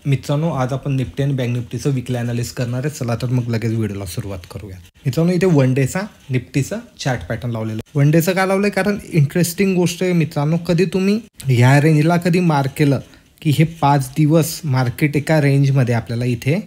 मित्रांनो, आज आपण निफ्टी आणि बँक निफ्टीचं वीकली ॲनालिसिस करणार आहे. चला तर मग लगेच व्हिडिओला सुरुवात करूया. मित्रांनो, इथे वन डेचा निफ्टीचा चार्ट पॅटर्न लावलेलं आहे. वन डेचं का लावलं आहे? कारण इंटरेस्टिंग गोष्ट आहे मित्रांनो, कधी तुम्ही ह्या रेंजला कधी मार्क केलं की हे 5 दिवस मार्केट एका रेंजमध्ये आपल्याला इथे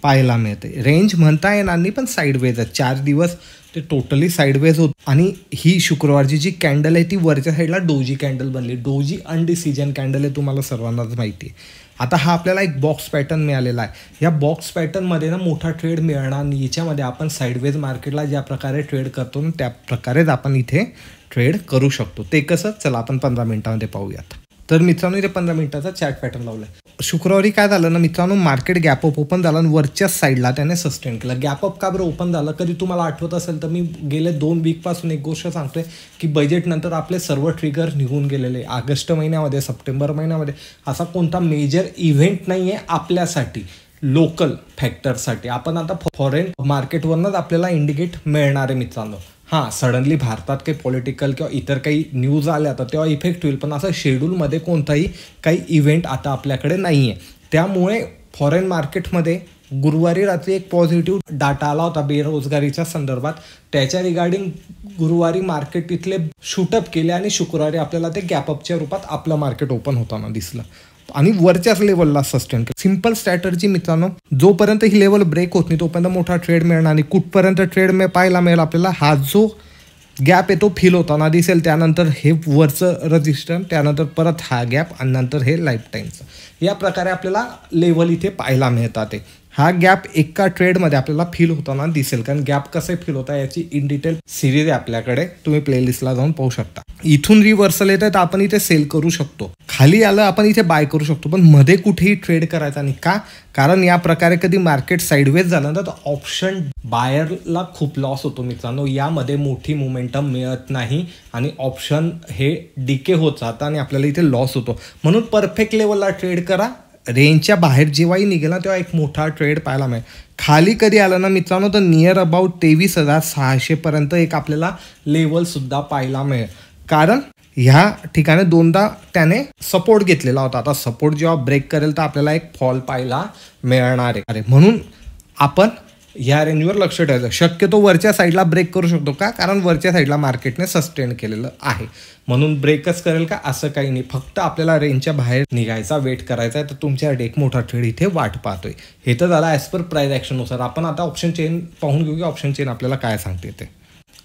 पाहायला मिळते. रेंज म्हणता येणार नाही, पण साईडवेज आहे. 4 दिवस ते टोटली साईडवेज होत. आणि ही शुक्रवारची जी कॅन्डल आहे ती वरच्या साईडला डोजी कॅन्डल बनली. डोजी अनडिसिजन कॅन्डल आहे, तुम्हाला सर्वांनाच माहिती आहे. आता हा आपल्याला एक बॉक्स पॅटर्न मिळालेला आहे. या बॉक्स पॅटर्नमध्ये ना मोठा ट्रेड मिळणार नाही. याच्यामध्ये आपण साईडवेज मार्केटला ज्या प्रकारे ट्रेड करतो ना त्या प्रकारेच आपण इथे ट्रेड करू शकतो. ते कसं? चला आपण 15 मिनिटांमध्ये पाहूयात. तर मित्रांनो, इथे 15 मिनिटाचा चार्ट पॅटर्न लावला आहे. शुक्रवारी काय झालं ना मित्रांनो, मार्केट गॅप अप ओपन झालं आणि वरच्या साईडला त्याने सस्टेन केलं. गॅप अप का बरं ओपन झालं? कधी तुम्हाला आठवत असेल तर मी गेले 2 वीकपासून एक गोष्ट सांगतोय की बजेटनंतर आपले सर्व ट्रिगर निघून गेलेले. ऑगस्ट महिन्यामध्ये, सप्टेंबर महिन्यामध्ये असा कोणता मेजर इव्हेंट नाही आहे आपल्यासाठी, लोकल फॅक्टरसाठी. आपण आता फॉरेन मार्केटवरनंच आपल्याला इंडिकेट मिळणार आहे मित्रांनो. हां, सडनली भारतात काही पॉलिटिकल किंवा इतर काही न्यूज आल्या तर तेव्हा इफेक्ट होईल, पण असं शेड्यूलमध्ये कोणताही काही इव्हेंट आता आपल्याकडे नाही आहे. त्यामुळे फॉरेन मार्केटमध्ये गुरुवारी रात्री एक पॉझिटिव्ह डाटा आला होता बेरोजगारीच्या संदर्भात. त्याच्या रिगार्डिंग गुरुवारी मार्केट तिथले शूटअप केले आणि शुक्रवारी आपल्याला ते गॅपअपच्या रूपात आपलं मार्केट ओपन होताना दिसलं आणि वरच्याच लेवलला सस्टेन केलं. सिंपल स्ट्रॅटर्जी मित्रांनो, जोपर्यंत ही लेवल ब्रेक होत नाही तोपर्यंत मोठा ट्रेड मिळणार नाही. कुठपर्यंत ट्रेड पाहायला मिळेल आपल्याला? हा जो गॅप आहे तो फिल होताना दिसेल, त्यानंतर हे वरचं रजिस्टर, त्यानंतर परत हा गॅप आणि नंतर हे लाईफ टाईमचं. या प्रकारे आपल्याला लेवल इथे पाहायला मिळतात. हा गॅप एका ट्रेडमध्ये आपल्याला फील होताना दिसेल. कारण गॅप कसे फील होता याची इन डिटेल सिरीज आहे आपल्याकडे, तुम्ही प्लेलिस्टला जाऊन पाहू शकता. इथून रिव्हर्सल येतं तर आपण इथे सेल करू शकतो. खाली आलं आपण इथे बाय करू शकतो, पण मध्ये कुठेही ट्रेड करायचा नाही. का? कारण या प्रकारे कधी मार्केट साईडवेज झालं ना तर ऑप्शन बायरला खूप लॉस होतो मित्रांनो. यामध्ये मोठी मोमेंटम मिळत नाही आणि ऑप्शन हे डिके होत जातं आणि आपल्याला इथे लॉस होतो. म्हणून परफेक्ट लेवलला ट्रेड करा. रेंजच्या बाहेर जेव्हाही निघेल ना तेव्हा एक मोठा ट्रेड पाहायला मिळेल. खाली कधी आलं ना मित्रांनो तर नियर अबाउट 23,600 पर्यंत एक आपल्याला लेवलसुद्धा पाहायला मिळेल. कारण ह्या ठिकाणी 2दा त्याने सपोर्ट घेतलेला होता. आता सपोर्ट जेव्हा ब्रेक करेल तर आपल्याला एक फॉल पाहायला मिळणार आहे. म्हणून आपण ह्या रेंजवर लक्ष ठेवायचं. शक्यतो वरच्या साईडला ब्रेक करू शकतो. का? कारण वरच्या साईडला मार्केटने सस्टेन केलेलं आहे. म्हणून ब्रेकच करेल का असं काही नाही. फक्त आपल्याला रेंजच्या बाहेर निघायचा, वेट करायचा आहे. तर तुमच्यासाठी एक मोठा ट्रेड इथे वाट पाहतोय. हे तर झालं ॲज पर प्राईस ॲक्शननुसार. आपण आता ऑप्शन चेन पाहून घेऊ की ऑप्शन चेन आपल्याला काय सांगते ते.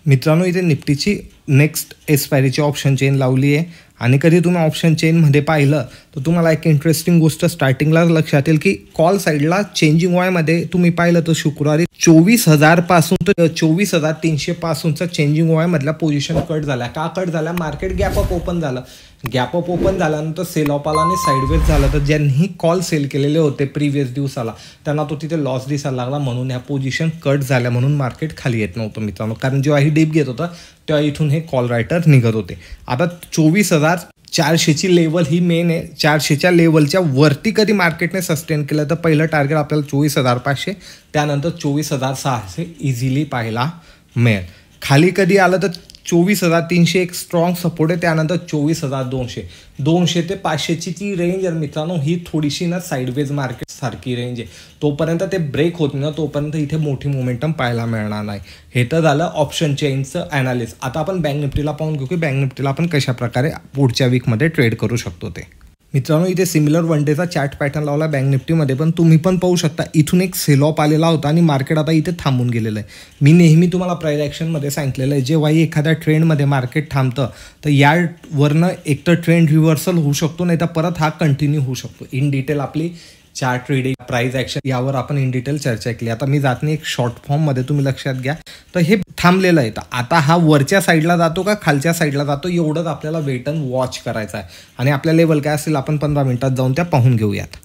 मित्रांनो, इथे निफ्टीची नेक्स्ट एक्सपायरीची ऑप्शन चेन लावली आहे. आणि कधी तुम्ही ऑप्शन चेनमध्ये पाहिलं तर तुम्हाला एक इंटरेस्टिंग गोष्ट स्टार्टिंगलाच लक्षात येईल की कॉल साईडला चेंजिंग वायमध्ये तुम्ही पाहिलं तर शुक्रवारी 24,000 पासून तर 24,300 पासूनचा चेंजिंग वायमधल्या पोझिशन कट झाल्या. का कट झाल्या? मार्केट गॅप अप ओपन झालं. गॅप अप ओपन झाल्यानंतर सेल ऑफ आला आणि साईडवेज झालं. तर ज्यांनी कॉल सेल केलेले होते प्रिव्हियस दिवसाला त्यांना तो तिथे लॉस दिसायला लागला. म्हणून ह्या पोझिशन कट झाल्या. म्हणून मार्केट खाली येत नव्हतं मित्रांनो. कारण जेव्हा ही डीप घेत होतं तेव्हा इथून हे कॉल रायटर निघत होते. आता 24,400ची लेवल ही मेन आहे. 400च्या लेवलच्या वरती कधी मार्केटने सस्टेन केलं तर पहिलं टार्गेट आपल्याला 24,500, त्यानंतर 24,600 इझिली पाहायला मिळेल. खाली कधी आलं तर 24,300 एक स्ट्रॉंग सपोर्ट आहे. त्यानंतर 24,200, 200 ते 500ची ती रेंज आहे मित्रांनो. ही थोडीशी ना साईडवेज मार्केट सारखी रेंज आहे. तोपर्यंत ते ब्रेक होत नाही तोपर्यंत इथे मोठी मोमेंटम पाहायला मिळणार नाही. हे तर झालं ऑप्शन चेनचं ॲनालिसिस. आता आपण बँक निफ्टीला पाहून घेऊ की बँक निफ्टीला आपण कशा प्रकारे पुढच्या वीकमध्ये ट्रेड करू शकतो ते. मित्रांनो, इथे सिमिलर वन डेचा चार्ट पॅटर्न लावला बँक निफ्टीमध्ये, पण तुम्ही पण पाहू शकता इथून एक सेल ऑफ आलेला होता आणि मार्केट आता इथे थांबून गेलेलं आहे. मी नेहमी तुम्हाला प्राईस ॲक्शनमध्ये सांगितलेलं आहे, जेव्हाही एखाद्या ट्रेंडमध्ये मार्केट थांबतं तर यावरनं एकतर ट्रेंड रिव्हर्सल होऊ शकतो, नाही तर परत हा कंटिन्यू होऊ शकतो. इन डिटेल आपली चार्ट ट्रेडिंग, प्राईस ॲक्शन यावर आपण इन डिटेल चर्चा केली. आता मी जात नाही एक शॉर्ट फॉर्ममध्ये, तुम्ही लक्षात घ्या. तर हे थांबलेलं आहे. तर आता हा वरच्या साईडला जातो का खालच्या साईडला जातो एवढंच आपल्याला वेट अँड वॉच करायचं आहे. आणि आपल्या लेवल काय असेल आपण 15 मिनिटात जाऊन त्या पाहून घेऊयात.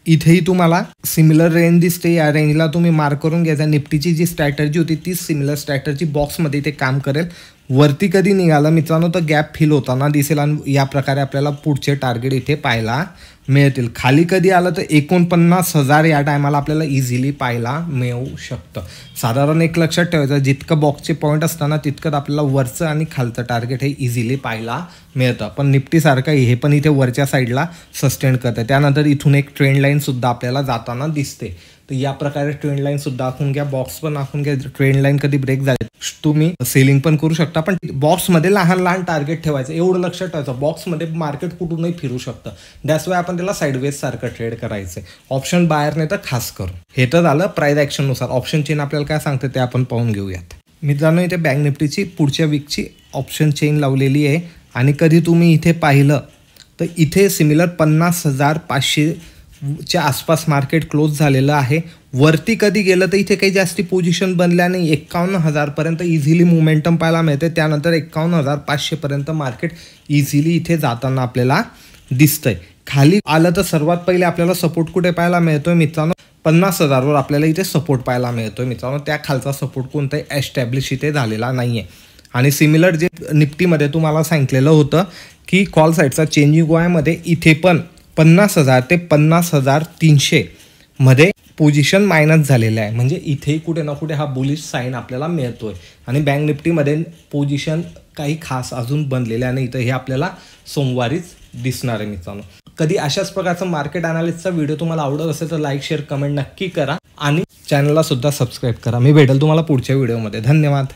इथेही तुम्हाला सिमिलर रेंज दिसते. या रेंजला तुम्ही मार्क करून घ्यायचा. निफ्टीची जी स्ट्रॅटर्जी होती ती सिमिलर स्ट्रॅटर्जी बॉक्समध्ये इथे काम करेल. वरती कधी निघाला मित्रांनो तर गॅप फिल होताना दिसेल आणि या प्रकारे आपल्याला पुढचे टार्गेट इथे पाहायला मिळतील. खाली कधी आलं तर 49,000 या टायमाला आपल्याला इझिली पाहायला मिळू शकतं. साधारण एक लक्षात ठेवायचं, जितकं बॉक्सचे पॉईंट असताना तितकं आपल्याला वरचं आणि खालचं टार्गेट हे इझिली पाहायला मिळतं, पण निफ्टीसारखं हे पण इथे वरच्या साईडला सस्टेन करतं. त्यानंतर इथून एक ट्रेंड लाईनसुद्धा आपल्याला जाताना दिसते. तर या प्रकारे ट्रेंड लाईनसुद्धा आखून घ्या, बॉक्स पण आखून घ्या. ट्रेंड लाईन कधी ब्रेक झाली तुम्ही सेलिंग पण करू शकता, पण बॉक्समध्ये लहान लहान टार्गेट ठेवायचं. एवढं लक्षात ठेवायचं, बॉक्समध्ये मार्केट कुठूनही फिरू शकतं. दॅट्स वाय आपण त्याला साईडवेज सारखं ट्रेड करायचं. ऑप्शन बायरने तर खास करून. हे तर झालं प्राइस ॲक्शननुसार. ऑप्शन चेन आपल्याला काय सांगते ते आपण पाहून घेऊयात. मित्रांनो, इथे बँक निफ्टीची पुढच्या वीकची ऑप्शन चेन लावलेली आहे आणि कधी तुम्ही इथे पाहिलं तर इथे सिमिलर 50,500च्या आसपास मार्केट क्लोज झालेलं आहे. वरती कधी गेलं तर इथे काही जास्ती पोझिशन बनल्या नाही. 51,000पर्यंत इझिली मोमेंटम पाहायला मिळते. त्यानंतर 51,500पर्यंत मार्केट इझिली इथे जाताना आपल्याला दिसतंय. खाली आलं तर सर्वात पहिले आपल्याला सपोर्ट कुठे पाहायला मिळतोय मित्रांनो, 50,000वर आपल्याला इथे सपोर्ट पाहायला मिळतोय मित्रांनो. त्या खालचा सपोर्ट कोणताही एस्टॅब्लिश इथे झालेला नाही आहे. आणि सिमिलर जे निफ्टीमध्ये तुम्हाला सांगितलेलं होतं की कॉल साईडचा चेंजिंग ओआयमध्ये इथे पण 50,000 ते 50,300 मध्ये पोझिशन मायनस झालेलं आहे. म्हणजे इथे कुठे ना कुठे हा बुलिश साईन आपल्याला मिळतोय. आणि बँक निफ्टीमध्ये पोझिशन काही खास अजून बनलेल्या नाही. तर हे आपल्याला सोमवारीच दिसणार आहे मित्रांनो. कधी अशाच प्रकारचा मार्केट अनालिसिसचा व्हिडिओ तुम्हाला आवडत असेल तर लाईक शेअर कमेंट नक्की करा आणि चॅनलला सुद्धा सबस्क्राईब करा. मी भेटेल तुम्हाला पुढच्या व्हिडिओमध्ये. धन्यवाद.